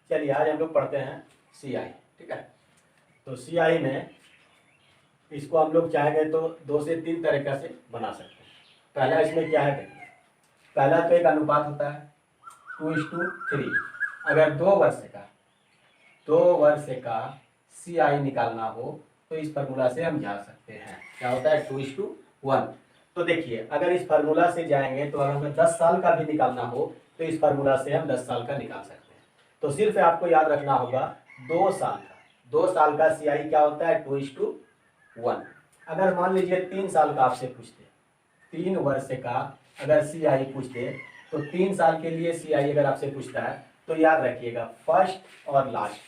चलिए आज हम लोग पढ़ते हैं CI, ठीक है। तो CI में इसको हम लोग चाहेंगे तो 2 से 3 तरीक़ा से बना सकते हैं। पहला इसमें क्या है, देखिए पहला तो एक अनुपात होता है 2:3। अगर 2 वर्ष का CI निकालना हो तो इस फार्मूला से हम जा सकते हैं। क्या होता है 2:1। तो देखिए अगर इस फार्मूला से जाएंगे तो अगर हमें 10 साल का भी निकालना हो तो इस फार्मूला से हम 10 साल का निकाल सकते हैं। तो सिर्फ आपको याद रखना होगा 2 साल का CI क्या होता है 2:1। अगर मान लीजिए 3 साल का आपसे पूछते, 3 वर्ष का अगर CI पूछते तो 3 साल के लिए CI अगर आपसे पूछता है तो याद रखिएगा फर्स्ट और लास्ट,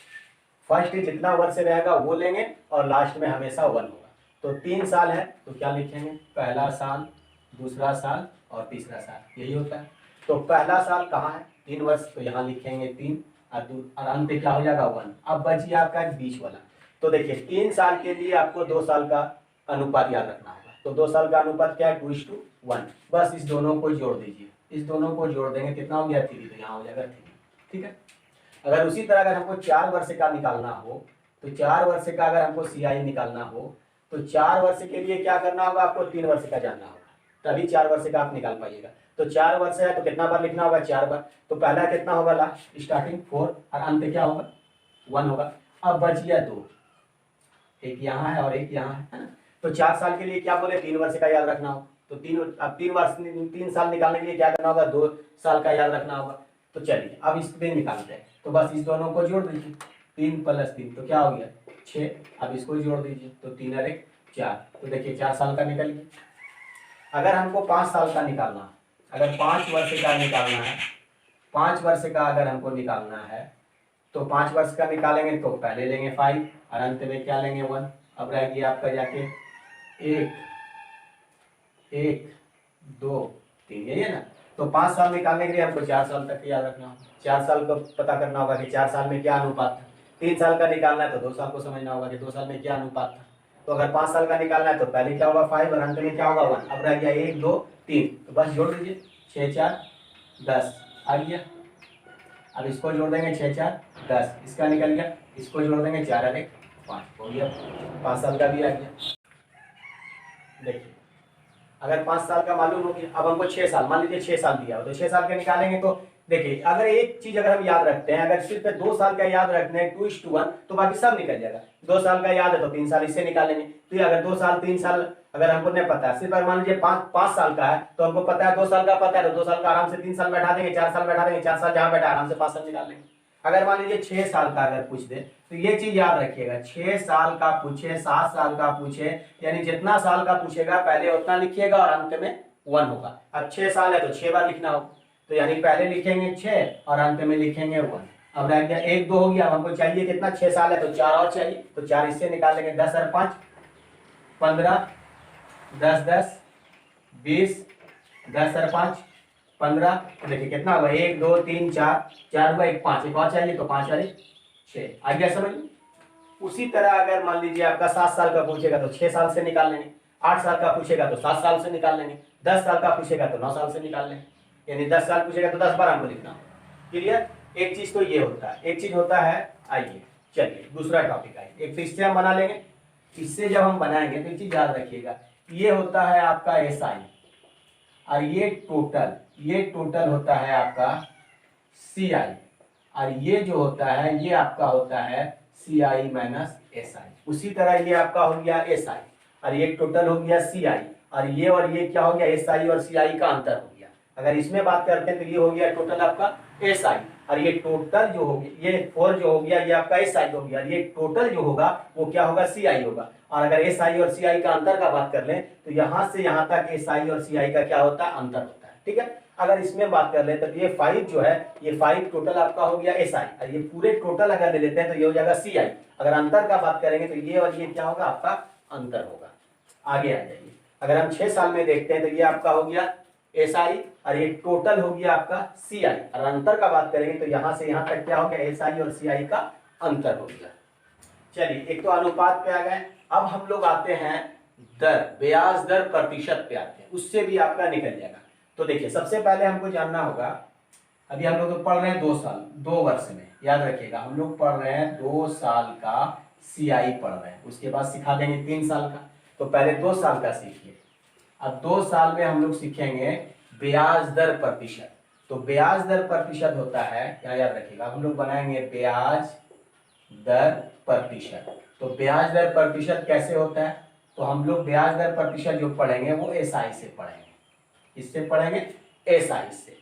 फर्स्ट जितना वर्ष रहेगा वो लेंगे और लास्ट में हमेशा 1 होगा। तो 3 साल है तो क्या लिखेंगे, पहला साल, दूसरा साल और तीसरा साल, यही होता है। तो पहला साल कहाँ है 3 वर्ष, तो यहाँ लिखेंगे 3 और अंत क्या हो जाएगा 1। अब बचिए आपका बीच वाला। तो देखिए 3 साल के लिए आपको 2 साल का अनुपात याद रखना होगा। तो 2 साल का अनुपात क्या है 2:1। बस इस दोनों को जोड़ दीजिए, इस दोनों को जोड़ देंगे कितना हो गया 3, तो यहाँ हो जाएगा 3, ठीक है। अगर उसी तरह अगर हमको 4 वर्ष का निकालना हो तो 4 वर्ष का अगर हमको CI निकालना हो तो 4 वर्ष के लिए क्या करना होगा, आपको 3 वर्ष का जानना होगा, तभी 4 वर्ष का आप निकाल पाइएगा। तो 4 वर्ष है तो कितना बार लिखना होगा 4 बार। तो पहला कितना होगा लास्ट स्टार्टिंग 4 और अंत क्या होगा 1 होगा। अब बच गया 2, एक यहाँ है और एक यहाँ है ना। तो 4 साल के लिए क्या बोले 3 वर्ष का याद रखना हो, तो 3 साल निकालने के लिए क्या करना होगा 2 साल का याद रखना होगा। तो चलिए अब इसमें निकालते हैं। तो बस इस दोनों को जोड़ दीजिए, 3 + 3 तो क्या हो गया 6। अब इसको जोड़ दीजिए तो 3 और 1 4। तो देखिए 4 साल का निकल गया। अगर हमको 5 साल का निकालना है, अगर 5 वर्ष का निकालना है, 5 वर्ष का अगर हमको निकालना है तो 5 वर्ष का निकालेंगे तो पहले लेंगे 5 और अंत में क्या लेंगे 1। अब रह गया आपका जाके 1 1 2 3, यही है ना। तो 5 साल निकालने के लिए हमको 4 साल तक याद रखना होगा। 4 साल को पता करना होगा कि 4 साल में क्या अनुपात था। 3 साल का निकालना है तो 2 साल को समझना होगा कि 2 साल में क्या अनुपात था। तो अगर 5 साल का निकालना है तो पहले क्या होगा 5 और अंत में क्या होगा 1। अब रह गया 1 2 3, तो बस जोड़ दीजिए 6 4 10 आ गया। अब इसको जोड़ देंगे 6 4 10, इसका निकल गया। इसको जोड़ देंगे 4 और 1 5, हो गया 5 साल का भी आ गया। देखिए अगर 5 साल का मालूम हो गया, अब हमको 6 साल, मान लीजिए 6 साल दिया हो तो 6 साल के निकालेंगे। तो देखिए अगर एक चीज अगर हम याद रखते हैं, अगर सिर्फ 2 साल का याद रखते हैं 2:1 तो बाकी सब निकल जाएगा। 2 साल का याद है तो 3 साल इससे निकालेंगे। तो ये अगर 2 साल 3 साल अगर हमको नहीं पता है, सिर्फ मान लीजिए 5 साल का है तो हमको पता है 2 साल का पता है तो 2 साल का आराम से 3 साल बैठा देंगे, 4 साल बैठा देंगे, 4 साल जहां बैठा आराम से 5 साल निकाल लेंगे। अगर मान लीजिए 6 साल का अगर पूछ दे तो ये चीज याद रखिएगा, 6 साल का पूछे 7 साल का पूछे, यानी जितना साल का पूछेगा पहले उतना लिखिएगा और अंत में 1 होगा। अब 6 साल है तो 6 बार लिखना होगा, तो यानी पहले लिखेंगे 6 और अंत में लिखेंगे 1। अब रह गया 1 2 हो गया। अब हमको चाहिए कितना 6 साल है तो 4 और चाहिए, तो 4 इससे निकालेंगे 10 और 5 15, 10 10 20, 10 और 5 15। तो देखिए कितना हुआ 1 2 3 4 4 हुआ, 1 5, एक और चाहिए तो 5 और 1 6 आ गया समझ। उसी तरह अगर मान लीजिए आपका 7 साल का पूछेगा तो 6 साल से निकाल लेंगे, 8 साल का पूछेगा तो 7 साल से निकाल लेंगे, 10 साल का पूछेगा तो 9 साल से निकाल लेंगे, यानी 10 साल पूछेगा तो 10 बार हमको लिखना होगा। क्लियर। एक चीज तो ये होता है, एक चीज होता है। आइए चलिए दूसरा टॉपिक आइए। एक तो इससे हम बना लेंगे, इससे जब हम बनाएंगे तो एक चीज याद रखिएगा, ये होता है आपका SI और ये टोटल होता है आपका CI और ये जो होता है ये आपका होता है CI - SI। उसी तरह ये आपका हो गया SI और ये टोटल हो गया CI और ये क्या हो गया SI और CI का अंतर हो गया। अगर इसमें बात करते हैं तो ये हो गया टोटल आपका SI और ये टोटल जो हो गया ये 4 जो हो गया ये आपका SI हो गया, ये टोटल जो होगा वो क्या होगा CI होगा। और अगर SI और CI का अंतर का बात कर लें तो यहां से यहां तक SI और CI का क्या होता है अंतर होता है, ठीक है। अगर इसमें बात कर ले तो ये 5 जो है ये 5 टोटल आपका हो गया SI और ये पूरे टोटल अगर ले लेते हैं तो ये हो जाएगा CI। अगर अंतर का बात करेंगे तो ये और ये क्या होगा आपका अंतर होगा। आगे आ जाइए, अगर हम 6 साल में देखते हैं तो ये आपका हो गया SI और ये टोटल हो गया आपका CI और अंतर का बात करेंगे तो यहां से यहां तक क्या हो गया SI और CI का अंतर हो गया। चलिए एक तो अनुपात पे आ गए, अब हम लोग आते हैं दर, ब्याज दर प्रतिशत पे आते हैं, उससे भी आपका निकल जाएगा। तो देखिए सबसे पहले हमको जानना होगा अभी हम लोग तो पढ़ रहे हैं 2 साल 2 वर्ष में, याद रखिएगा हम लोग पढ़ रहे हैं 2 साल का सीआई पढ़ रहे हैं, उसके बाद सिखा देंगे 3 साल का। तो पहले 2 साल का सीखिए। अब 2 साल में हम लोग सीखेंगे ब्याज दर प्रतिशत। तो ब्याज दर प्रतिशत होता है, क्या याद रखिएगा, हम लोग बनाएंगे ब्याज दर प्रतिशत। तो ब्याज दर प्रतिशत कैसे होता है, तो हम लोग ब्याज दर प्रतिशत जो पढ़ेंगे वो एसआई से पढ़ेंगे। किससे पढ़ेंगे, एसआई से।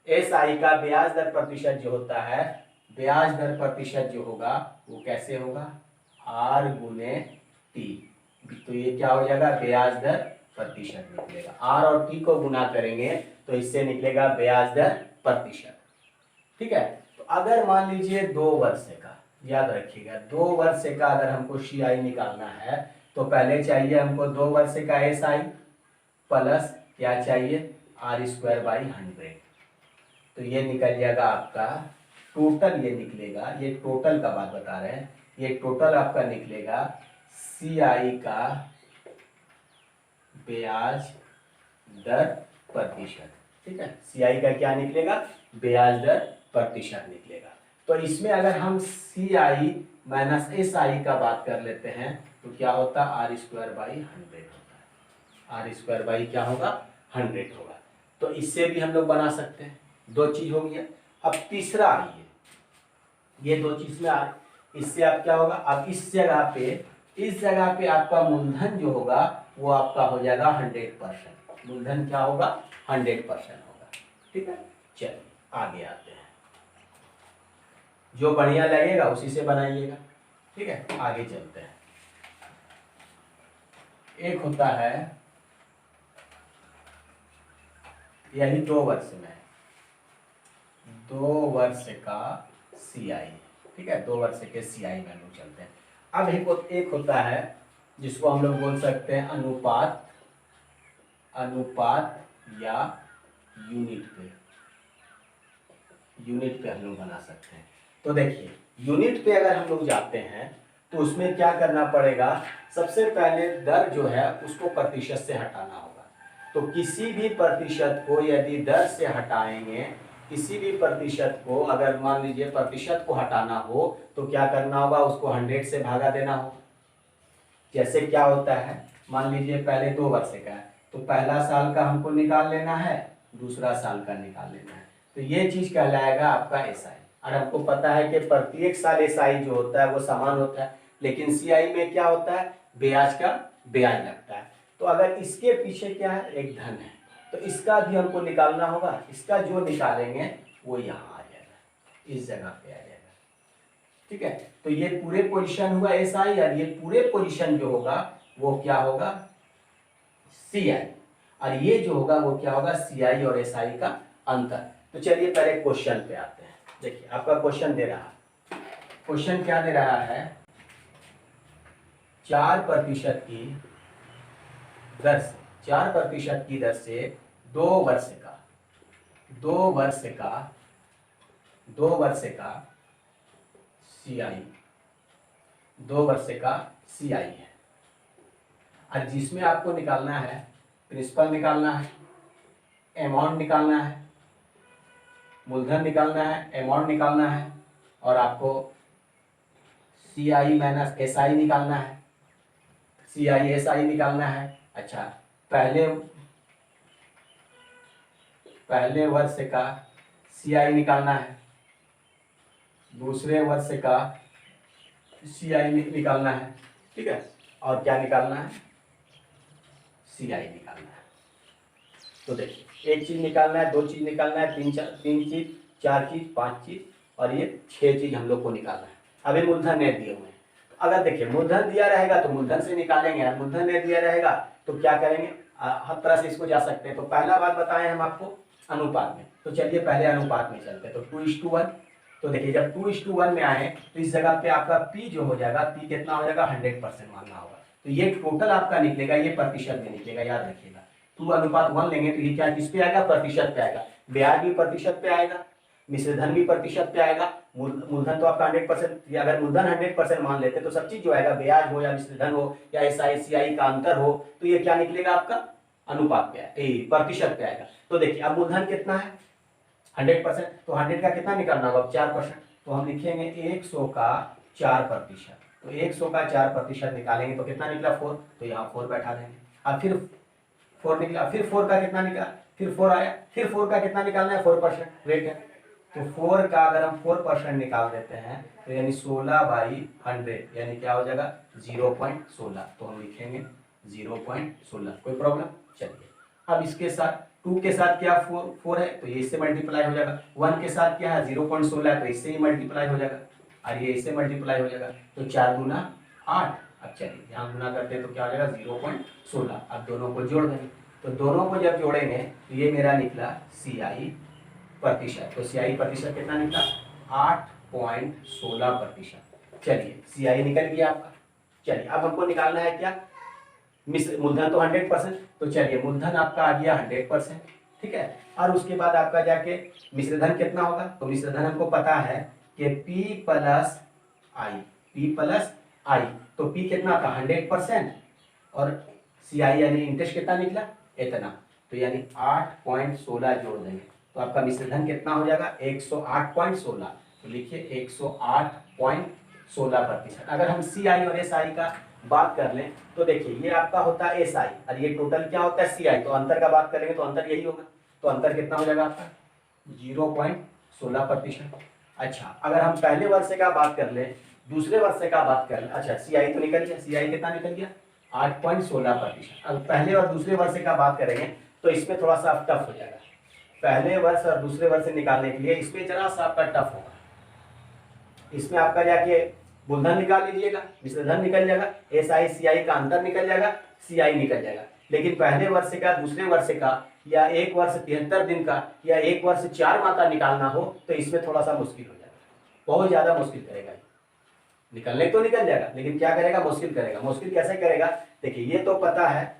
एसआई का ब्याज दर प्रतिशत जो होता है, ब्याज दर प्रतिशत जो होगा वो कैसे होगा, आर गुने टी। तो ये क्या हो जाएगा, ब्याज दर प्रतिशत निकलेगा। आर और टी को गुना करेंगे तो इससे निकलेगा ब्याज दर प्रतिशत। ठीक है। तो अगर मान लीजिए 2 वर्ष का, याद रखिएगा 2 वर्ष का अगर हमको सीआई निकालना है तो पहले चाहिए हमको 2 वर्ष का एसआई प्लस क्या चाहिए, आर स्क्वायर बाई 100। तो ये निकल जाएगा आपका टोटल, ये निकलेगा, ये टोटल का बात बता रहे हैं, ये टोटल आपका निकलेगा सीआई का ब्याज दर प्रतिशत। ठीक है, सीआई का क्या निकलेगा, ब्याज दर प्रतिशत निकलेगा। तो इसमें अगर हम सीआई माइनस एसआई का बात कर लेते हैं तो क्या होता है, आर स्क्वायर बाई 100 होता है। आर स्क्वायर बाई क्या होगा, 100 होगा। तो इससे भी हम लोग बना सकते हैं। 2 चीज हो गया। अब तीसरा आइए, ये 2 चीज में आ, इससे आप क्या होगा, अब इस जगह पे आपका मूलधन जो होगा वो आपका हो जाएगा 100%। मूलधन क्या होगा, 100% होगा। ठीक है, चलिए आगे आते हैं, जो बढ़िया लगेगा उसी से बनाइएगा। ठीक है, आगे चलते हैं। एक होता है, यही 2 वर्ष में, 2 वर्ष का सीआई। ठीक है, 2 वर्ष के सीआई में हम लोग चलते हैं। अब एक होता है जिसको हम लोग बोल सकते हैं अनुपात, अनुपात या यूनिट पे हम लोग बना सकते हैं। तो देखिए यूनिट पे अगर हम लोग जाते हैं तो उसमें क्या करना पड़ेगा, सबसे पहले दर जो है उसको प्रतिशत से हटाना होगा। तो किसी भी प्रतिशत को यदि दर से हटाएंगे, किसी भी प्रतिशत को अगर मान लीजिए प्रतिशत को हटाना हो तो क्या करना होगा, उसको 100 से भागा देना होगा। जैसे क्या होता है, मान लीजिए पहले 2 वर्ष का है तो पहला साल का हमको निकाल लेना है, दूसरा साल का निकाल लेना है। तो ये चीज कहलाएगा आपका एसआई। और हमको पता है कि प्रत्येक साल एसआई जो होता है वो समान होता है, लेकिन सीआई में क्या होता है, ब्याज का ब्याज लगता है। तो अगर इसके पीछे क्या है, एक धन है, तो इसका भी हमको निकालना होगा। इसका जो निकालेंगे वो यहाँ आ जाएगा, इस जगह पे आ जाएगा। ठीक है, तो ये पूरे पोजीशन हुआ एसआई और ये पूरे पोजीशन जो होगा वो क्या होगा, सीआई। और ये जो होगा वो क्या होगा, सीआई और एसआई का अंतर। तो चलिए पहले क्वेश्चन पे आते हैं। देखिए आपका क्वेश्चन दे रहा है, क्वेश्चन क्या दे रहा है, 4% की दर से, 4% की दर से 2 वर्ष का सीआई, 2 वर्ष का सीआई है। और जिसमें आपको निकालना है, प्रिंसिपल निकालना है, अमाउंट निकालना है, मूलधन निकालना है, अमाउंट निकालना है, और आपको सीआई माइनस एसआई निकालना है, सीआई एसआई निकालना है। अच्छा, पहले वर्ष का सीआई निकालना है, दूसरे वर्ष का सीआई निकालना है। ठीक है, और क्या निकालना है, सीआई निकालना है। तो देखिए एक चीज निकालना है, 2 चीज निकालना है, 3 चीज, 4 चीज, 5 चीज, और ये 6 चीज हम लोग को निकालना है। अभी मूलधन नहीं दिए हुए हैं, तो अगर देखिए मूलधन दिया रहेगा तो मूलधन से निकालेंगे, और मूलधन नहीं दिया रहेगा तो क्या करेंगे, हर तरह से इसको जा सकते हैं। तो पहला बात बताए हम आपको अनुपात में, तो चलिए पहले अनुपात में चलते हैं। तो 2:1। तो देखिए जब 2:1 में आए तो इस जगह पे आपका P जो हो जाएगा, P कितना हो जाएगा, 100% मानना होगा। तो ये टोटल आपका निकलेगा, ये प्रतिशत में निकलेगा, याद रखिएगा। 2:1 लेंगे तो ये क्या किस पे आएगा, प्रतिशत पे आएगा। ब्याज भी प्रतिशत पे आएगा, मिश्रधन भी प्रतिशत पे आएगा, मूलधन तो आपका 100%, अगर मूलधन 100% मान लेते तो सब चीज जो आएगा, ब्याज हो या मिश्रधन हो या एसआई सीआई का अंतर हो, तो ये क्या निकलेगा आपका, अनुपात पे आएगा, प्रतिशत पे आएगा। तो देखिए अब मूलधन कितना है, 100%, तो 100 का कितना निकालना होगा? 4%। तो हम लिखेंगे 100 का 4%। तो 100 का 4% निकालेंगे तो कितना निकला? 4। तो यहाँ 4 बैठा देंगे। अब फिर 4 निकला, फिर 4 का कितना निकला? फिर 4 आया, फिर 4 का कितना निकालना है? 4% रेट है। तो 4 का अगर हम 4% निकाल देते हैं तो यानी 16/100 यानी क्या हो जाएगा? 0.16। तो हम लिखेंगे 0.16। कोई प्रॉब्लम? चलिए अब इसके साथ 2 के साथ क्या 4 है तो ये इससे मल्टीप्लाई हो जाएगा। 1 के साथ क्या है? 0.16 है तो इससे ही मल्टीप्लाई हो जाएगा और ये इससे मल्टीप्लाई हो जाएगा। तो 4 दूना 8। अब चलिए यहाँ गुना करते हैं तो क्या हो जाएगा? 0.16। अब दोनों को जोड़ देंगे, तो दोनों को जब जोड़ेंगे तो ये मेरा निकला CI%। तो CI प्रतिशत कितना निकला? 8.16%। चलिए CI निकल गया आपका। चलिए अब हमको निकालना है क्या? मूलधन तो 100%। तो चलिए मूलधन आपका आ गया 100%, ठीक है। और उसके बाद आपका जाके मिश्रधन कितना होगा? तो मिश्रधन हमको पता है कि P+I। तो P कितना था? 100%। और CI यानी इंटरेस्ट कितना निकला? इतना। तो यानी 8.16 जोड़ देंगे तो आपका मिश्रधन कितना हो जाएगा? 108.16। तो लिखिए 108.16%। अगर हम CI और SI का बात कर लें तो देखिए ये आपका होता है SI और ये टोटल क्या होता है? CI। तो अंतर का बात करेंगे तो अंतर यही होगा। तो अंतर कितना हो जाएगा आपका? 0.16%। अच्छा अगर हम पहले वर्ष का बात कर ले, दूसरे वर्ष का बात कर ले, अच्छा CI तो निकल गया, CI कितना निकल गया? 8.16%। अब पहले और दूसरे वर्ष का बात करेंगे तो इसमें थोड़ा सा टफ हो जाएगा। पहले वर्ष और दूसरे वर्ष से निकालने के लिए इसमें जरा सा आपका टफ होगा। इसमें आपका जाके मूलधन निकाल लीजिएगा, मिश्रधन निकल जाएगा, SI CI का अंतर निकल जाएगा, CI निकल जाएगा। लेकिन पहले वर्ष का, दूसरे वर्ष का, या एक वर्ष 73 दिन का, या एक वर्ष 4 माह का निकालना हो तो इसमें थोड़ा सा मुश्किल हो जाएगा, बहुत ज्यादा मुश्किल करेगा। निकलने तो निकल जाएगा लेकिन क्या करेगा? मुश्किल करेगा। मुश्किल कैसे करेगा? देखिए ये तो पता है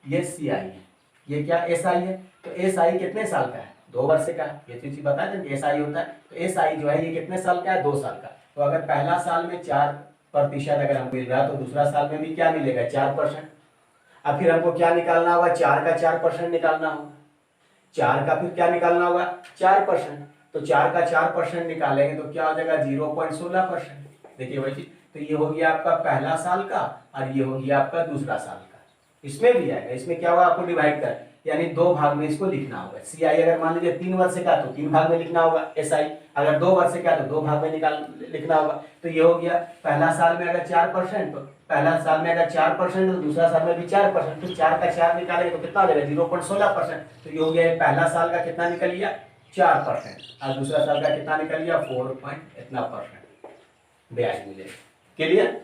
ये CI है, ये क्या SI है। तो SI कितने साल का है? 2 वर्ष का है। ये चीज बता दें कि SI होता है। तो SI जो है ये कितने साल का है? 2 साल का। तो अगर पहला साल में 4% अगर हमको मिल रहा है तो दूसरा साल में भी क्या मिलेगा? 4%। अब फिर हमको क्या निकालना होगा? 4 का 4% निकालना होगा। 4 का फिर क्या निकालना होगा? 4%। तो 4 का 4% निकालेंगे तो क्या हो जाएगा? 0.16%। देखिए भाई जी, तो ये हो गया आपका पहला साल का और ये हो गया आपका दूसरा साल का। इसमें भी आएगा। इसमें क्या होगा? आपको डिवाइड कर यानी 2 भाग में इसको लिखना होगा। CI अगर मान लीजिए 3 वर्ष का तो 3 भाग में लिखना होगा। SI अगर 2 वर्ष का तो 2 भाग में लिखना होगा। तो ये हो गया पहला साल में अगर 4%, तो पहला साल में अगर 4% तो दूसरा साल में भी 4%। तो 4 का 4 निकालेंगे तो कितना हो जाएगा? 0.16%। तो ये हो गया पहला साल का कितना निकल गया? 4%। और दूसरा साल का कितना निकल गया? 4% ब्याज मिलेगा। क्लियर?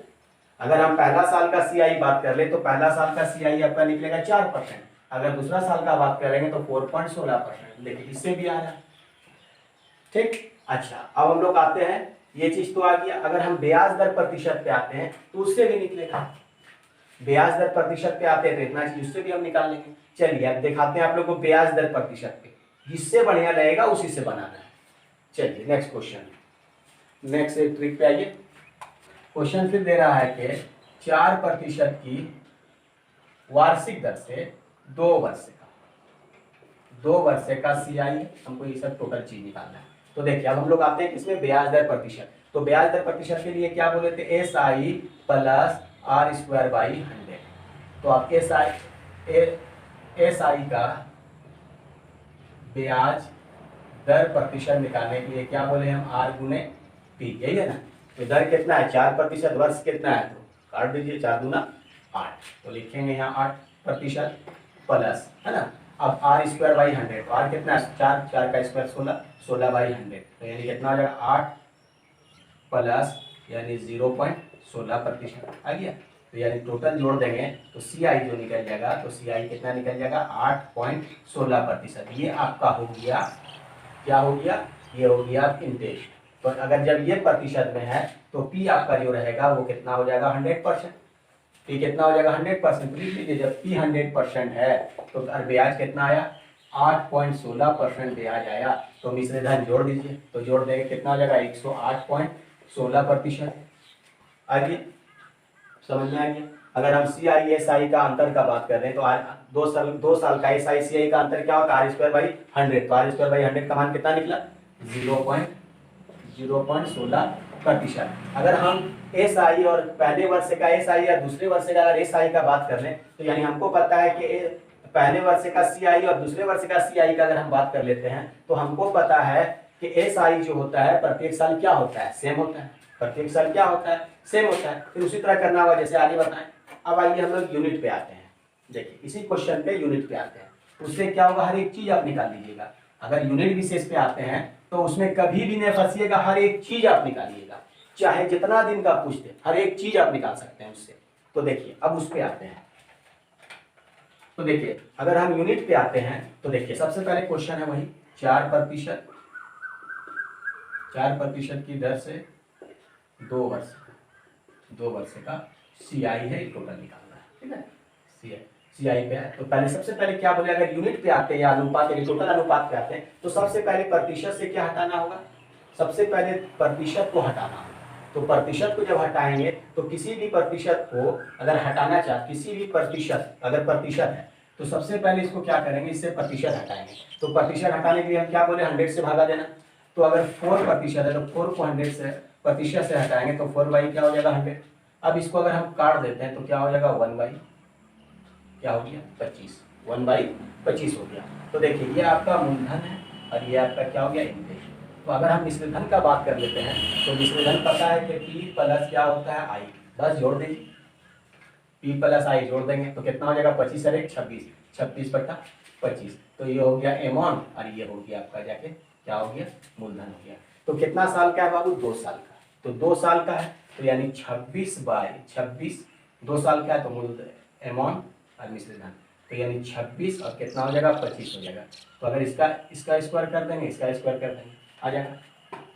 अगर हम पहला साल का CI बात कर ले तो पहला साल का CI आपका निकलेगा 4%। अगर दूसरा साल का बात करेंगे तो 4.16%। देखिए इससे भी आ रहा है, ठीक। अच्छा अब हम लोग आते हैं, ये चीज तो आ गया। अगर हम ब्याज दर प्रतिशत पे आते हैं तो उससे भी निकलेगा। ब्याज दर प्रतिशत पे आते हैं तो इतना चीज उससे भी हम निकाल लेंगे। चलिए अब दिखाते हैं आप लोग को ब्याज दर प्रतिशत पे, जिससे बढ़िया रहेगा उसी से बनाना है। चलिए नेक्स्ट क्वेश्चन, नेक्स्ट ट्रिक पे आइए। क्वेश्चन फिर दे रहा है कि 4% की वार्षिक दर से 2 वर्ष का CI, हमको ये सब टोटल चीज निकालना है। तो देखिए अब हम लोग आते हैं किसमें? ब्याज दर प्रतिशत। तो ब्याज दर प्रतिशत के लिए क्या बोले थे? SI + R²/100। तो आप SI का ब्याज दर प्रतिशत निकालने के लिए क्या बोले हम? R × P, यही है ना। तो दर कितना है? 4%। वर्ष कितना है? तो काट दीजिए, 4 दूना 8। तो लिखेंगे यहाँ 8% प्लस, है ना। अब R²/100, तो R कितना है? 4, 4 का स्क्वायर 16, 16/100। तो यानी कितना हो जाएगा? 8 प्लस यानी 0.16% आ गया। तो यानी टोटल जोड़ देंगे तो CI जो निकल जाएगा, तो CI कितना निकल जाएगा? 8.16%। ये आपका हो गया, क्या हो गया? ये हो गया इंटरेस्ट। तो अगर जब ये प्रतिशत में है तो P आपका जो रहेगा वो कितना हो जाएगा? 100%। P कितना हो जाएगा? 100%। लिख लीजिए, जब P 100% है तो ब्याज कितना आया? 8.16% ब्याज आया। तो मिश्रधन जोड़ दीजिए, तो जोड़ देंगे कितना हो जाएगा? 108.16%। आगे समझ में आ गया। अगर हम सी आई एस आई का अंतर का बात कर रहे हैं तो आज 2 साल का एस आई सी आई का अंतर क्या होगा, आर स्क्वायर बाई 100। तो आर स्क्वायर बाई 100 का मान कितना निकला, 0.16%। अगर हम एस आई और पहले वर्ष का एस आई या दूसरे वर्ष का अगर एस आई का बात कर लें तो यानी हमको पता है कि पहले वर्ष का सी आई और दूसरे वर्ष का सी आई का अगर हम बात कर लेते हैं तो हमको पता है कि एस आई जो होता है प्रत्येक साल क्या होता है, सेम होता है। प्रत्येक साल क्या होता है, सेम होता है। फिर उसी तरह करना होगा जैसे आगे बताएं। अब आइए हम लोग यूनिट पे आते हैं। देखिए इसी क्वेश्चन पे यूनिट पे आते हैं। उससे क्या होगा, हर एक चीज आप निकाल लीजिएगा। अगर यूनिट विशेष पे आते हैं तो उसमें कभी भी नहीं फंसिएगा, हर एक चीज आप निकालिएगा, चाहे जितना दिन का पूछ दे, हर एक चीज आप निकाल सकते हैं उससे। तो देखिए अब उस पे आते हैं। तो देखिए अगर हम यूनिट पे आते हैं तो देखिए सबसे पहले क्वेश्चन है वही 4% की दर से 2 वर्ष का सी आई है, टोटल निकालना है, ठीक है। सी आई पे है तो पहले सबसे पहले क्या बोले, अगर यूनिट पे आते हैं या अनुपात यानी टोटल अनुपात पे आते हैं तो सबसे पहले प्रतिशत से क्या हटाना होगा, सबसे पहले प्रतिशत को हटाना होगा। तो प्रतिशत को जब हटाएंगे तो किसी भी प्रतिशत को अगर हटाना चाहते, किसी भी प्रतिशत अगर प्रतिशत है तो सबसे पहले इसको क्या करेंगे, इससे प्रतिशत हटाएंगे। तो प्रतिशत हटाने के लिए हम क्या बोले, 100 से भागा देना। तो अगर 4% है तो 4 को 100 से प्रतिशत से हटाएंगे तो 4 बाई क्या हो जाएगा 100। अब इसको अगर हम काट देते हैं तो क्या हो जाएगा 1 बाई क्या हो गया 25, 1 बाई 25 हो गया। तो देखिए ये आपका मूलधन है और ये आपका क्या हो गया इंटेश। तो अगर हम मिश्र धन का बात कर लेते हैं तो मिश्र धन पता है कि P प्लस क्या होता है आई, बस जोड़ देंगे P प्लस आई जोड़ देंगे तो कितना हो जाएगा 25 और 1 26, 26/25। तो ये हो गया अमाउंट और ये हो गया आपका जाके क्या हो गया मूलधन हो गया। तो कितना साल का है बाबू, 2 साल का। तो 2 साल का है तो यानी 26/26, 2 साल का है तो मूलधन अमाउंट और मिश्र धन तो यानी 26 और कितना हो जाएगा 25 हो जाएगा। तो अगर इसका स्क्वायर कर देंगे, इसका स्क्वायर कर देंगे, आ जाएगा।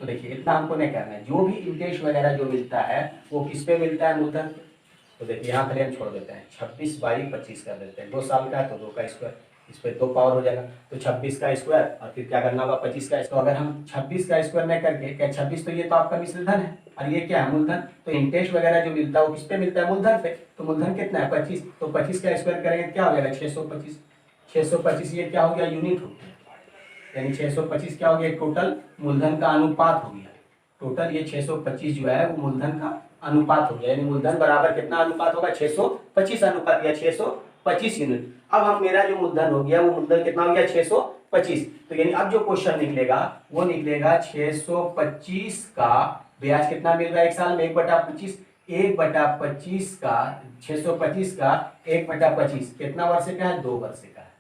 तो देखिए इतना हमको नहीं करना है, जो भी इंटरेस्ट वगैरह जो मिलता है वो किस पे मिलता है, मूलधन पे। तो देखिए यहाँ खाली हम छोड़ देते हैं 26/25 कर देते हैं। 2 साल का है तो 2 का स्क्वायर, इस पे 2 पावर हो जाएगा तो 26 का स्क्वायर और फिर क्या करना होगा 25 का। तो अगर हम 26 का स्क्वायर नहीं करके क्या 26, तो ये तो आपका मिश्र धन है और ये क्या है मूलधन। तो इंटरेस्ट वगैरह जो मिलता है वो किस पे मिलता है, मूलधन पे। तो मूलधन कितना है 25, तो 25 का स्क्वायर करेंगे क्या हो जाएगा 625। 625 ये क्या हो गया यूनिट हो गया, यानी 625 क्या हो गया टोटल मूलधन का अनुपात हो गया। टोटल ये 625 जो है वो मूलधन का अनुपात हो गया, यानी मूलधन बराबर कितना अनुपात होगा 625 अनुपात या 625 यूनिट। अब हम मेरा जो मूलधन हो गया वो मूलधन कितना हो गया 625। तो यानी अब जो क्वेश्चन निकलेगा वो निकलेगा 625 का ब्याज कितना मिल रहा है एक साल में 1/25, 1/25 का 625 का 1/25 कितना वर्ष का है, 2 वर्ष का है।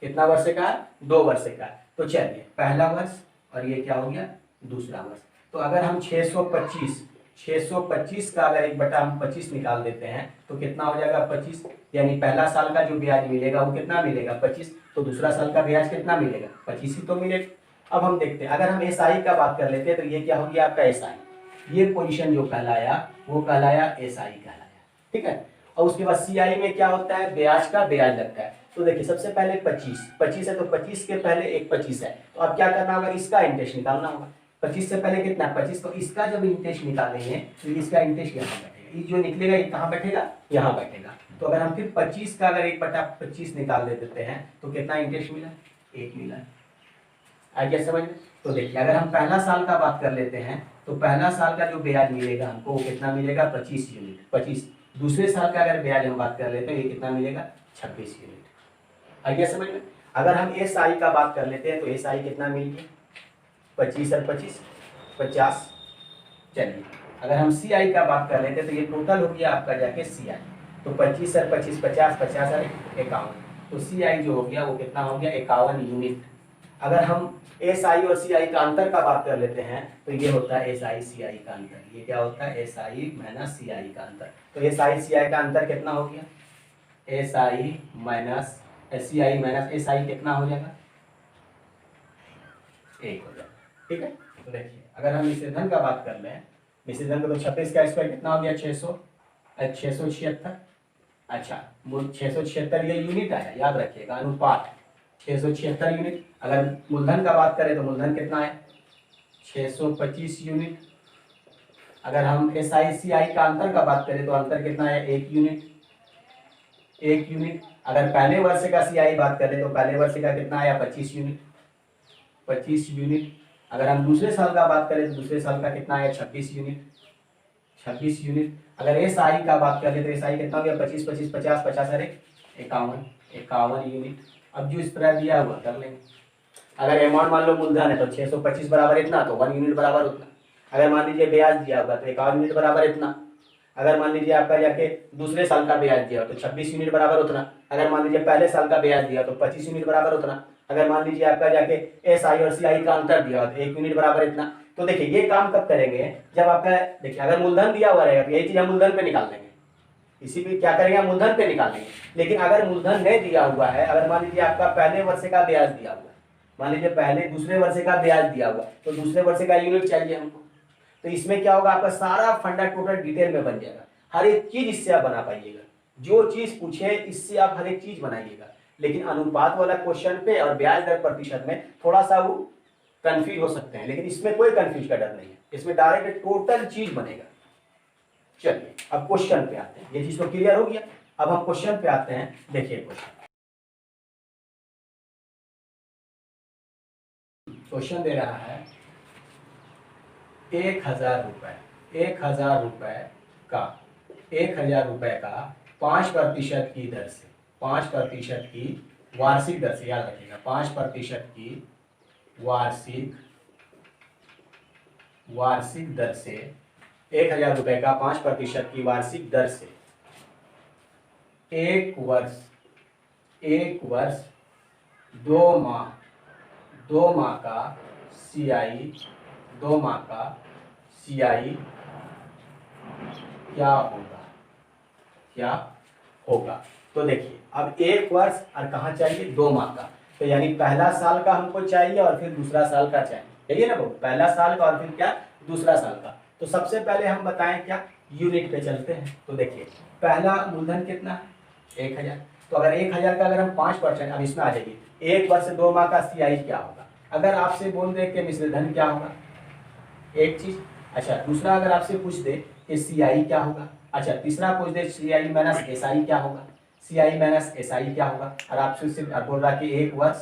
कितना वर्ष का है, 2 वर्ष का है। तो चलिए पहला वर्ष और ये क्या हो गया दूसरा वर्ष। तो अगर हम 625 का अगर 1/25 निकाल देते हैं तो कितना हो जाएगा 25, यानी पहला साल का जो ब्याज मिलेगा वो कितना मिलेगा 25, तो दूसरा साल का ब्याज कितना मिलेगा 25 ही तो मिलेगा। अब हम देखते हैं अगर हम एसआई का बात कर लेते हैं तो ये क्या हो गया आपका एसआई, ये पोजीशन जो कहलाया वो कहलाया एसआई कहलाया, ठीक है। और उसके बाद सीआई में क्या होता है, ब्याज का ब्याज लगता है। तो देखिए सबसे पहले 25 है तो 25 के पहले एक 25 है, तो अब क्या करना होगा इसका इंटरेस्ट निकालना होगा। 25 से पहले कितना 25, तो इसका जब इंटरेस्ट निकालेंगे तो इसका इंटरेस्ट यहाँ बैठेगा, ये जो निकलेगा ये कहाँ बैठेगा यहाँ बैठेगा। तो अगर हम फिर 25 का अगर 1/25 निकाल देते हैं तो कितना इंटरेस्ट मिला 1 मिला। आ गया समझ में। तो देखिए अगर हम पहला साल का बात कर लेते हैं तो पहला साल का जो ब्याज मिलेगा हमको वो कितना मिलेगा 25 यूनिट 25। दूसरे साल का अगर ब्याज हम बात कर लेते हैं ये कितना मिलेगा 26 यूनिट। आ गया समझ में। अगर हम एस आई का बात कर लेते हैं तो एस आई कितना मिल गया 25 और 25 50। चलिए अगर हम सी आई का बात कर लेते हैं तो ये टोटल हो गया आपका जाके सी आई, तो 25 और 25 50 50 और 51, तो सी आई जो हो गया वो कितना हो गया 51 यूनिट। अगर हम एस आई और सी आई का अंतर का बात कर लेते हैं तो ये होता है एस आई सी आई का अंतर। ये क्या होता है एस आई माइनस सी आई का अंतर। तो एस आई सी आई का अंतर कितना हो गया, S I minus C I minus S I कितना हो जाएगा 1 हो जाएगा, ठीक है। तो देखिए अगर हम मिश्रधन का बात कर लें, मिश्रधन का तो 26 का स्क्वायर कितना हो गया 676। अच्छा 676 ये यूनिट आया, याद रखिएगा अनुपात 676 यूनिट। अगर मूलधन का बात करें तो मूलधन कितना है 625 यूनिट। अगर हम एस आई सी आई का अंतर का बात करें तो अंतर कितना है 1 यूनिट। 1 यूनिट। अगर पहले वर्ष का CI बात करें तो पहले वर्ष का कितना आया 25 यूनिट, 25 यूनिट। अगर हम दूसरे साल का बात करें तो दूसरे साल का कितना आया 26 यूनिट, 26 यूनिट। अगर SI का बात करें तो SI कितना हो गया 25 25 50 50 अरे 51, 51 यूनिट। अब जो इस तरह दिया हुआ कर लेंगे। अगर अमाउंट मान लो मूलधन है तो 625 बराबर इतना, तो 1 यूनिट बराबर उतना। अगर मान लीजिए ब्याज दिया होगा तो 51 यूनिट बराबर इतना। अगर मान लीजिए आपका जाके दूसरे साल का ब्याज दिया तो 26 यूनिट बराबर उतना। अगर मान लीजिए पहले साल का ब्याज दिया तो 25 यूनिट बराबर उतना। अगर मान लीजिए आपका जाके SI और CI का अंतर दिया तो 1 यूनिट बराबर इतना। तो देखिए ये काम कब करेंगे, जब आपका देखिए अगर मूलधन दिया हुआ रहेगा तो यही चीज हम मूलधन पे निकाल देंगे, इसी पे क्या करेंगे हम मूलधन पे निकाल देंगे। लेकिन अगर मूलधन नहीं दिया हुआ है, अगर मान लीजिए आपका पहले वर्ष का ब्याज दिया हुआ, मान लीजिए पहले दूसरे वर्ष का ब्याज दिया हुआ तो दूसरे वर्ष का यूनिट चाहिए हमको। तो इसमें क्या होगा आपका सारा फंडा टोटल डिटेल में बन जाएगा, हर एक चीज इससे आप बना पाइएगा। जो चीज पूछे इससे आप हर एक चीज बनाइएगा। लेकिन अनुपात वाला क्वेश्चन पे और ब्याज दर प्रतिशत में थोड़ा सा वो कंफ्यूज हो सकते हैं, लेकिन इसमें कोई कंफ्यूज का डर नहीं है, इसमें डायरेक्ट टोटल चीज बनेगा। चलिए अब क्वेश्चन पे आते हैं, ये चीज तो क्लियर हो गया। अब हम क्वेश्चन पे आते हैं। देखिए क्वेश्चन दे रहा है 1000 रुपए, 1000 रुपए का 1000 रुपए का 5% की दर से, 5% की वार्षिक दर से, याद रखिएगा 5% की वार्षिक दर से 1000 रुपए का 5% की वार्षिक दर से एक वर्ष 2 माह का CI, 2 माह का CI क्या होगा। तो देखिए अब 1 वर्ष और कहाँ चाहिए 2 माह का, तो यानी पहला साल का हमको चाहिए और फिर दूसरा साल का चाहिए, यही है ना, पहला साल का और फिर क्या दूसरा साल का। तो सबसे पहले हम बताएं क्या यूनिट पे चलते हैं। तो देखिए पहला मूलधन कितना है 1000, तो अगर 1000 का अगर हम 5%, अब इसमें आ जाइए 1 वर्ष 2 माह का CI क्या होगा। अगर आपसे बोल दे कि मिश्रधन क्या होगा, एक चीज। अच्छा दूसरा अगर आपसे पूछ दे कि CI क्या होगा, अच्छा तीसरा पूछ दे CI माइनस SI क्या होगा, CI माइनस SI क्या होगा। और आपसे सिर्फ बोल रहा कि 1 वर्ष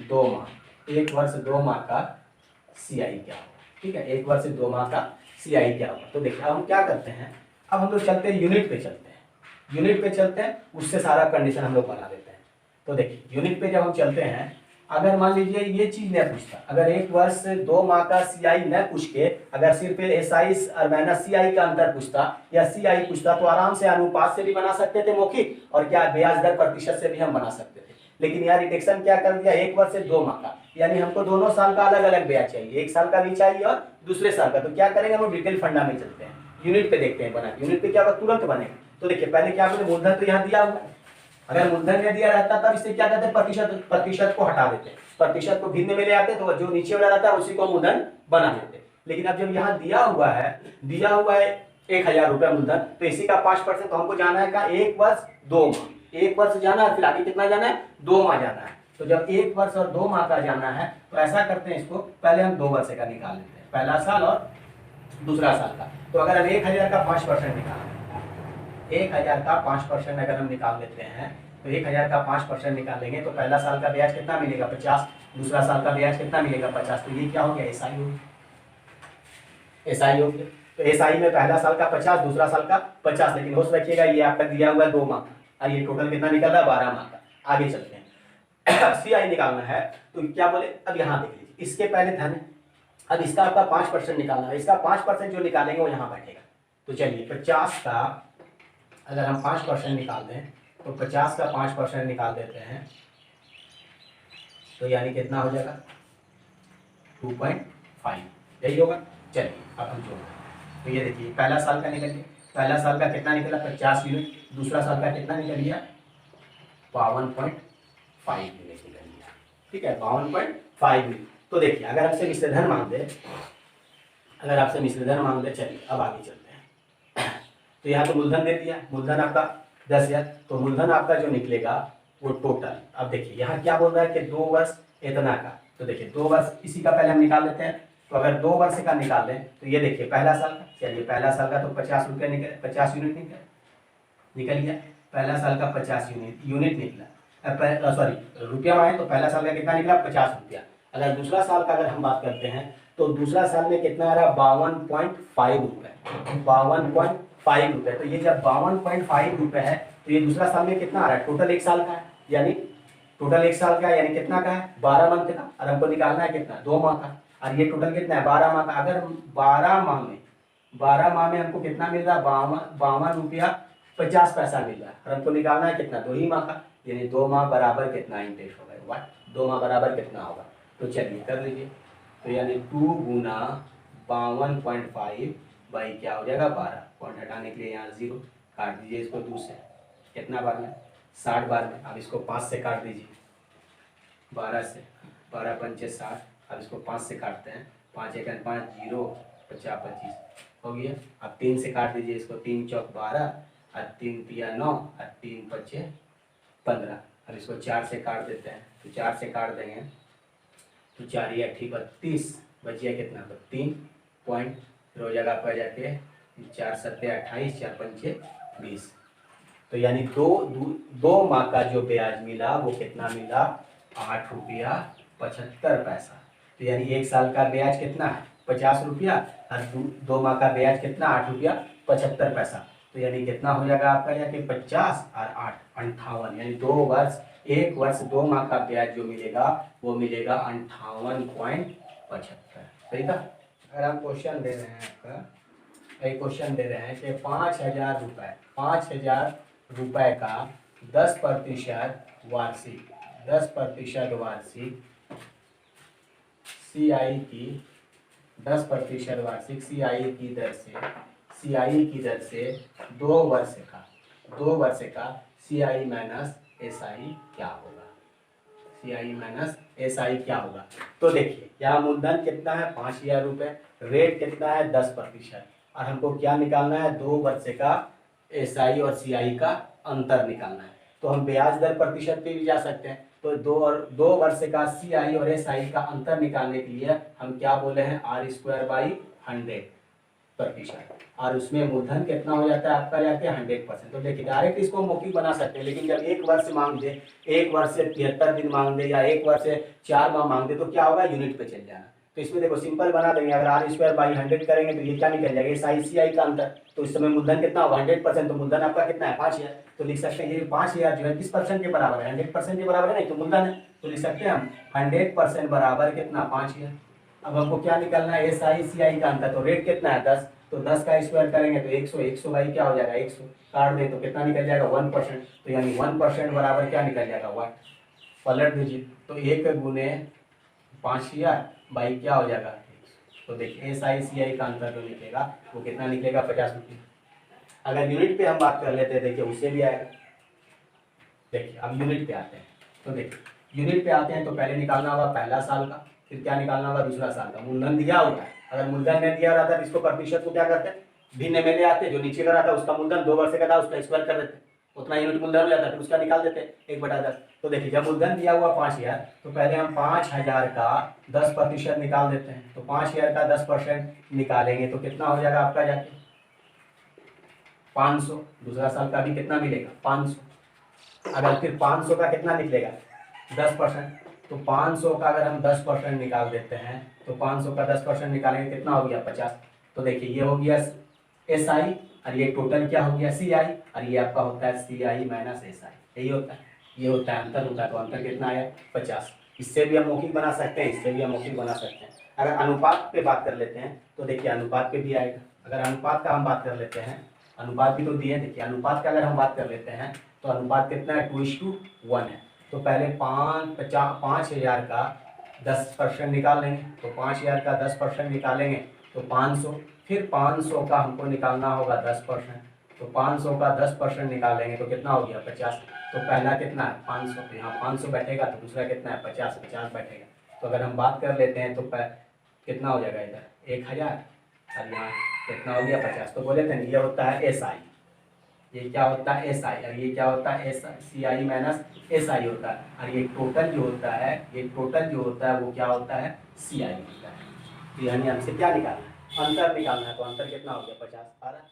2 माह, 1 वर्ष 2 माह का CI क्या होगा। ठीक है, 1 वर्ष 2 माह का CI क्या होगा। तो देखिए अब हम क्या करते हैं, अब हम लोग चलते हैं यूनिट पे चलते हैं, यूनिट पे चलते हैं, उससे सारा कंडीशन हम लोग बना देते हैं। तो देखिए यूनिट पे जब हम चलते हैं, अगर मान लीजिए ये चीज न पूछता, अगर 1 वर्ष 2 माह का CI न पूछ के अगर सिर्फ SI और माइनस CI का अंतर पूछता या CI पूछता तो आराम से अनुपात से भी बना सकते थे मौखिक, और क्या ब्याज दर प्रतिशत से भी हम बना सकते थे। लेकिन यार रिडक्शन क्या कर दिया 1 वर्ष से 2 माह का, यानी हमको दोनों साल का अलग अलग ब्याज चाहिए, 1 साल का भी चाहिए और दूसरे साल का। तो क्या करेंगे हम डिटेल फंडा में चलते हैं, यूनिट पे देखते हैं बना, यूनिट पे क्या होगा तुरंत बनेगा। तो देखिए पहले क्या बोले मूलधन तो यहाँ दिया हुआ है, अगर मूलधन में दिया रहता तब इससे क्या कहते हैं प्रतिशत को हटा देते, प्रतिशत को भिन्न में ले आते तो जो नीचे वाला रहता है उसी को मूलधन बना देते। लेकिन अब जब यहाँ दिया हुआ है 1000 रुपए मूलधन, तो इसी का 5%, तो हमको जाना है का 1 वर्ष 2 माह, 1 वर्ष जाना है, फिर आगे कितना जाना है 2 माह जाना है। तो जब 1 वर्ष और 2 माह का जाना है तो ऐसा करते हैं, इसको पहले हम 2 वर्ष का निकाल लेते हैं, पहला साल और दूसरा साल का। तो अगर हम 1000 का 5% निकालें, 1000 का 5% अगर हम निकाल लेते हैं, तो 1000 का 5% निकालेंगे तो पहला साल का ब्याज कितना मिलेगा 50, दूसरा साल का ब्याज कितना मिलेगा 50। तो ये क्या हो गया SI हो गया, SI हो गया। तो SI में पहला साल का 50, दूसरा साल का 50, लेकिन होश रखिएगा ये आपका दिया हुआ है 2 माह का, और ये टोटल कितना निकल रहा है 12 माह का। आगे चलते हैं CI निकालना है, तो क्या बोले अब यहाँ देख लीजिए, इसके पहले धन है, अब इसका आपका 5% निकालना है, इसका 5% जो निकालेंगे वो यहाँ बैठेगा। तो चलिए 50 का अगर हम 5% निकाल दें, तो 50 का 5% निकाल देते हैं, तो यानी कितना हो जाएगा 2.5, यही होगा। चलिए अब हम जोड़ते हैं, तो ये देखिए पहला साल का निकल गया, पहला साल का कितना निकला 50 यूनिट, दूसरा साल का कितना निकल गया 52.5 यूनिट निकल गया। ठीक है 52.5 यूनिट। तो देखिए अगर आपसे मिश्रधन मांग दे, अगर आपसे मिश्रधन मांग दे, चलिए अब आगे चलते हैं। तो यहाँ तो मूलधन दे दिया, मूलधन आपका 10,000, तो मूलधन आपका जो निकलेगा वो टोटल, अब देखिए यहाँ क्या बोल रहा है कि 2 वर्ष इतना का, तो देखिए 2 वर्ष इसी का पहले हम निकाल लेते हैं। तो अगर 2 वर्ष का निकाल लें तो ये देखिए पहला साल का, चलिए पहला साल का तो 50 रुपये निकल, 50 यूनिट निकल गया। पहला साल का 50 यूनिट निकला, सॉरी रुपया आए तो पहला साल का कितना निकला 50 रुपया। अगर दूसरा साल का अगर हम बात करते हैं तो दूसरा साल में कितना आ रहा 52.5 रुपये, 52.5 रुपये। तो ये जब 52.5 रुपये है तो ये दूसरा साल में कितना आ रहा है, टोटल एक साल का है, यानी टोटल एक साल का यानी कितना का है 12 मंथ का, और हमको निकालना है कितना 2 माह का, और ये टोटल कितना है 12 माह का। अगर 12 माह में हमको कितना मिल रहा है 52 रुपया 50 पैसा मिल रहा है, और हमको निकालना है कितना 2 ही माह का, यानी 2 माह बराबर कितना इंटरेस्ट होगा, 2 माह बराबर कितना होगा। तो चलिए कर लीजिए, तो यानी 2 गुना 52.5 बाई क्या हो जाएगा 12, पॉइंट हटाने के लिए यहाँ 0 काट दीजिए इसको 2 से, कितना बार में 60 बार में। अब इसको 5 से काट दीजिए, 12 से, 12 पंचे 60, अब इसको 5 से काटते हैं, 5 एक 5 0 50 25 हो गया। अब 3 से काट दीजिए इसको, 3 चौक 12 और 3 तिया 9 और 3 पचे 15। अब इसको 4 से काट देते हैं, तो 4 से काट देंगे तो 4 या 32 बचिए कितना 3 पॉइंट, फिर हो जाएगा आपका जाके 4 सत्ते 28 4 पंचे 20। तो यानी दो माह का जो ब्याज मिला वो कितना मिला 8 रुपया 75 पैसा। तो यानी एक साल का ब्याज कितना है 50 रुपया, और 2 माह का ब्याज कितना 8 रुपया 75 पैसा। तो यानी कितना हो जाएगा आपका जाके 50 और 8 58, यानी 2 वर्ष, एक वर्ष 2 माह का ब्याज जो मिलेगा वो मिलेगा 58.75। सही था। अगर हम क्वेश्चन दे रहे हैं आपका, एक क्वेश्चन दे रहे हैं कि 5,000 रुपये का 10% वार्षिक, 10% वार्षिक सीआई की 10% वार्षिक सीआई की दर से 2 वर्ष का सीआई माइनस एसआई क्या होगा, सीआई माइनस एसआई क्या होगा। तो देखिए यहाँ मूलधन कितना है 5,000 रुपये, रेट कितना है 10%, और हमको क्या निकालना है 2 वर्ष का एसआई और सीआई का अंतर निकालना है। तो हम ब्याज दर प्रतिशत पे भी जा सकते हैं, तो 2 वर्ष का सीआई और एसआई का अंतर निकालने के लिए हम क्या बोले हैं R²/100%, और उसमें मूलधन कितना हो जाता है आपका जाके 100%। तो देखिए डायरेक्ट इसको मौखिक बना सकते हैं, लेकिन जब 1 वर्ष मांग दे, 1 वर्ष से 73 दिन मांग दे, या 1 वर्ष से 4 माह मांग दे, तो क्या होगा यूनिट पे चल जाना। तो इसमें देखो सिंपल बना देंगे, अगर R²/100 करेंगे तो ये क्या निकल जाएगा एसआई सीआई का अंतर। तो इस समय मूलधन कितना होगा 100%, तो मूलधन आपका कितना है 5,000। तो लिख सकते हैं ये 5,000 जो है किस परसेंट के बराबर है 100% के बराबर है, नहीं तो मूलधन है, तो लिख सकते हैं हम 100% बराबर कितना 5,000। अब हमको क्या निकलना है एसआई सीआई का अंतर, तो रेट कितना है 10, तो 10 का स्क्वायर करेंगे तो 100, 100 बाई क्या हो जाएगा 100, काट दें तो कितना निकल जाएगा 1%। तो यानी 1% बराबर क्या निकल जाएगा 1, पलट दीजिए तो 1 गुने 5,000 बाई क्या हो जाएगा। तो देखिए एसआई सीआई का अंतर जो निकलेगा वो कितना निकलेगा 50 रुपये। अगर यूनिट पे हम बात कर लेते हैं देखिए उससे भी आएगा। देखिए अब यूनिट पे आते हैं, तो देखिए यूनिट पे आते हैं तो पहले निकालना होगा पहला साल का, फिर क्या निकालना होगा दूसरा साल का। मूलधन दिया होता है, अगर मूलधन नहीं दिया रहता है इसको प्रतिशत को क्या करते हैं भिन्न में ले आते हैं, जो नीचे का रहता है उसका मूलधन 2 वर्ष का था उसका स्क्वायर कर देते हैं, उतना यूनिट मूलधन हो जाता है, फिर उसका निकाल देते हैं 1/10। तो देखिए जब मूलधन दिया हुआ 5,000 तो पहले हम 5,000 का 10% निकाल देते हैं, तो 5,000 का 10% निकालेंगे तो कितना हो जाएगा आपका जाके 500। दूसरा साल का भी कितना मिलेगा 500। अगर फिर 500 का कितना निकलेगा 10%, तो 500 का अगर हम 10% निकाल देते हैं तो 500 का 10% निकालेंगे कितना हो गया 50। तो देखिए ये हो गया एसआई और ये टोटल क्या हो गया सीआई, और ये आपका होता है सीआई माइनस एसआई, यही होता है, ये होता है अंतर होता है। तो अंतर कितना आया 50। इससे भी हम मौखिक बना सकते हैं, इससे भी हम मौखिक बना सकते हैं। अगर अनुपात पे बात कर लेते हैं तो देखिए अनुपात पे भी आएगा। अगर अनुपात का हम बात कर लेते हैं, अनुपात भी तो दिए, देखिए अनुपात का अगर हम बात कर लेते हैं तो अनुपात कितना है 2:1 है। तो पहले 5,000 का 10% निकाल लेंगे, तो 5,000 का 10% निकालेंगे तो 500, फिर 500 का हमको निकालना होगा 10%, तो 500 का 10% निकालेंगे तो कितना हो गया 50। तो पहला कितना है 500, तो यहाँ 500 बैठेगा, तो दूसरा कितना है 50 बैठेगा। तो अगर हम बात कर लेते हैं तो कितना हो जाएगा इधर 1,000 और यहाँ कितना हो गया 50। तो बोले थे ये होता है एसआई, ये क्या होता है एसआई, और ये क्या होता है एस सीआई माइनस एसआई होता है, और ये टोटल जो होता है, ये टोटल जो होता है वो क्या होता है सीआई होता है। तो यानी हमसे क्या निकालना है अंतर निकालना है, तो अंतर कितना हो गया 50 आ रहा है।